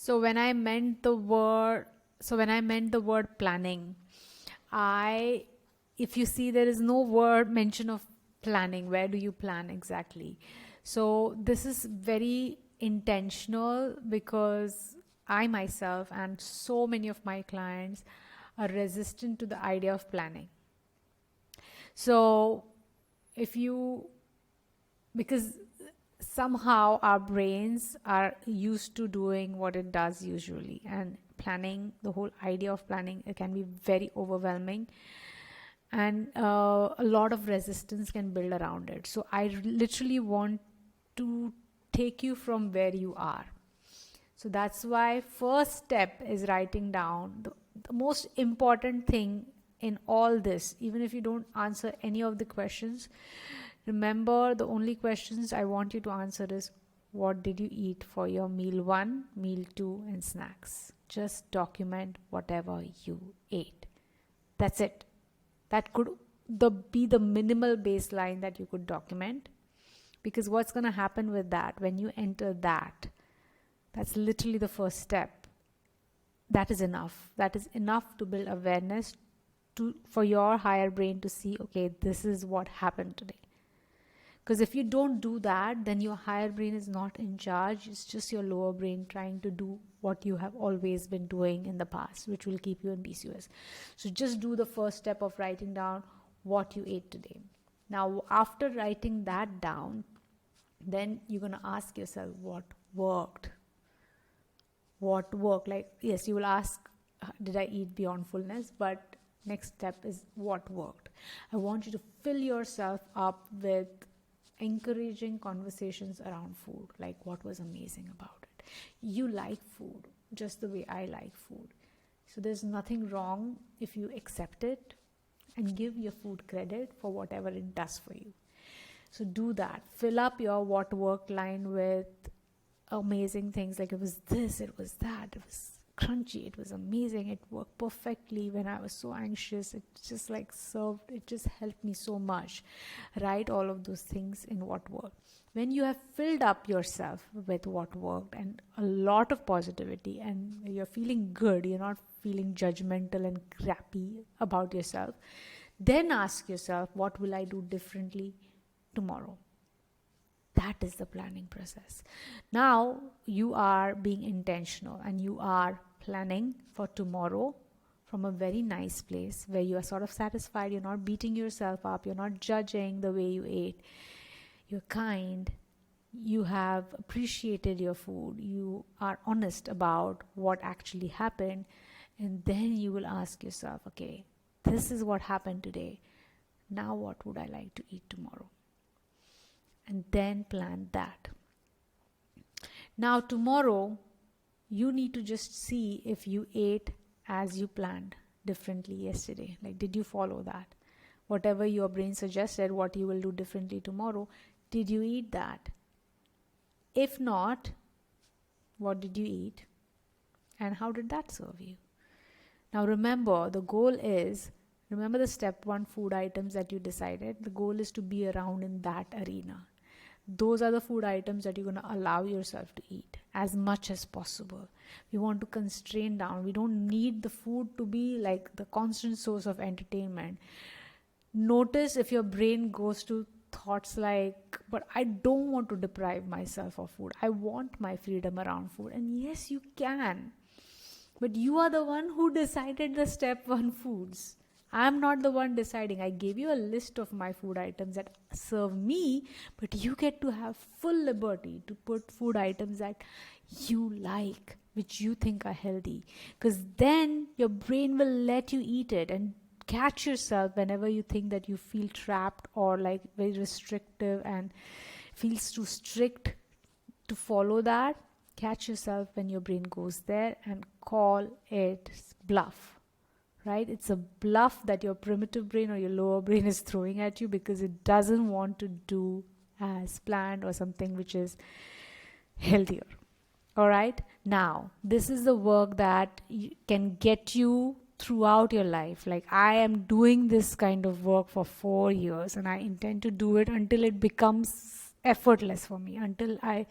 So when I meant the word, planning, if you see, there is no word mention of planning. Where do you plan exactly? So this is very intentional because I myself and so many of my clients are resistant to the idea of planning. So if you, because somehow our brains are used to doing what it does usually, and planning, the whole idea of planning, it can be very overwhelming, and a lot of resistance can build around it. So I literally want to take you from where you are. So that's why first step is writing down the most important thing in all this. Even if you don't answer any of the questions, remember, the only questions I want you to answer is, what did you eat for your meal 1, meal 2, and snacks? Just document whatever you ate. That's it. That could be the minimal baseline that you could document. Because what's going to happen with that, when you enter that, that's literally the first step. That is enough. That is enough to build awareness for your higher brain to see, okay, this is what happened today. Because if you don't do that, then your higher brain is not in charge. It's just your lower brain trying to do what you have always been doing in the past, which will keep you in PCOS. So just do the first step of writing down what you ate today. Now, after writing that down, then you're going to ask yourself, what worked? What worked? Like, yes, you will ask, did I eat beyond fullness? But next step is what worked. I want you to fill yourself up with encouraging conversations around food, like what was amazing about it. You like food just the way I like food. So there's nothing wrong if you accept it and give your food credit for whatever it does for you. So do that. Fill up your what worked line with amazing things, like it was this, it was that, it was crunchy, it was amazing, it worked perfectly when I was so anxious, it just like served, it just helped me so much. Write all of those things in what worked. When you have filled up yourself with what worked and a lot of positivity, and you're feeling good, you're not feeling judgmental and crappy about yourself, then ask yourself, what will I do differently tomorrow? That is the planning process. Now you are being intentional and you are planning for tomorrow from a very nice place where you are sort of satisfied. You're not beating yourself up. You're not judging the way you ate. You're kind. You have appreciated your food. You are honest about what actually happened. And then you will ask yourself, okay, this is what happened today. Now what would I like to eat tomorrow? And then plan that. Now tomorrow, you need to just see if you ate as you planned differently yesterday. Like, did you follow that? Whatever your brain suggested, what you will do differently tomorrow, did you eat that? If not, what did you eat? And how did that serve you? Now remember, the goal is, remember the step 1 food items that you decided. The goal is to be around in that arena. Those are the food items that you're going to allow yourself to eat as much as possible. We want to constrain down. We don't need the food to be like the constant source of entertainment. Notice if your brain goes to thoughts like, but I don't want to deprive myself of food. I want my freedom around food. And yes, you can. But you are the one who decided the step 1 foods. I'm not the one deciding. I gave you a list of my food items that serve me, but you get to have full liberty to put food items that you like, which you think are healthy. Because then your brain will let you eat it, and catch yourself whenever you think that you feel trapped or like very restrictive and feels too strict to follow that. Catch yourself when your brain goes there and call it bluff. Right? It's a bluff that your primitive brain or your lower brain is throwing at you because it doesn't want to do as planned or something which is healthier. All right? Now, this is the work that can get you throughout your life. Like, I am doing this kind of work for 4 years and I intend to do it until it becomes effortless for me, until I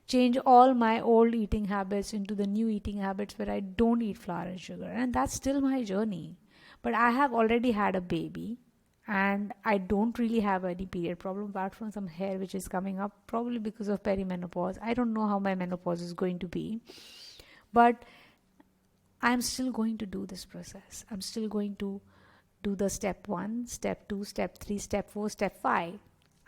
change all my old eating habits into the new eating habits where I don't eat flour and sugar. And that's still my journey. But I have already had a baby and I don't really have any period problem apart from some hair which is coming up, probably because of perimenopause. I don't know how my menopause is going to be, but I'm still going to do this process. I'm still going to do the step 1, step 2, step 3, step 4, step 5.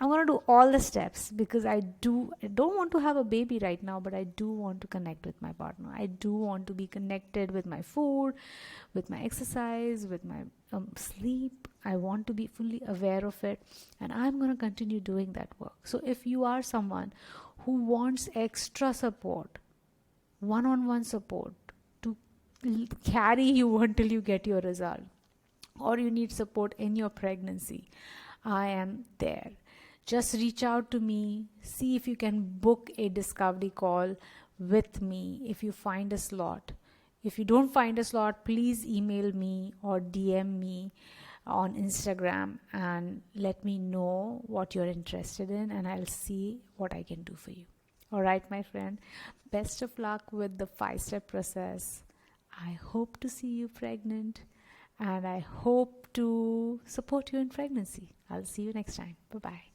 I'm going to do all the steps because I don't want to have a baby right now, but I do want to connect with my partner. I do want to be connected with my food, with my exercise, with my sleep. I want to be fully aware of it, and I'm going to continue doing that work. So if you are someone who wants extra support, one-on-one support to carry you until you get your result, or you need support in your pregnancy, I am there. Just reach out to me, see if you can book a discovery call with me if you find a slot. If you don't find a slot, please email me or DM me on Instagram and let me know what you're interested in, and I'll see what I can do for you. All right, my friend, best of luck with the 5-step process. I hope to see you pregnant, and I hope to support you in pregnancy. I'll see you next time. Bye-bye.